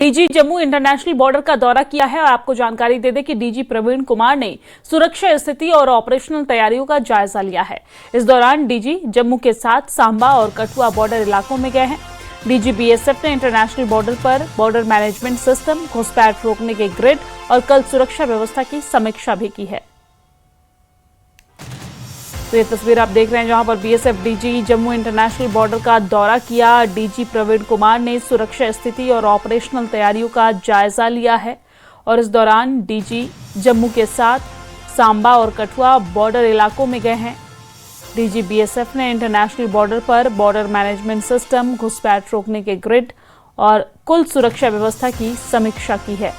DG Jammu international border का दौरा किया है और आपको जानकारी दे दें कि डीजी प्रवीण कुमार ने सुरक्षा स्थिति और ऑपरेशनल तैयारियों का जायजा लिया है। इस दौरान डीजी जम्मू के साथ सांबा और कठुआ बॉर्डर इलाकों में गए हैं। डीजी बीएसएफ ने इंटरनेशनल बॉर्डर पर बॉर्डर मैनेजमेंट सिस्टम, घुसपैठ रोकने के ग्रिड और कल सुरक्षा व्यवस्था की समीक्षा भी की है। तो ये तस्वीर आप देख रहे हैं जहां पर BSF DG Jammu international border का दौरा किया। डीजी प्रवीण कुमार ने सुरक्षा स्थिति और ऑपरेशनल तैयारियों का जायजा लिया है और इस दौरान डीजी जम्मू के साथ सांबा और कठुआ बॉर्डर इलाकों में गए हैं। डीजी बीएसएफ ने इंटरनेशनल बॉर्डर पर बॉर्डर मैनेजमेंट सिस्टम, घुसपैठ रोकने के ग्रिड और कुल सुरक्षा व्यवस्था की समीक्षा की है।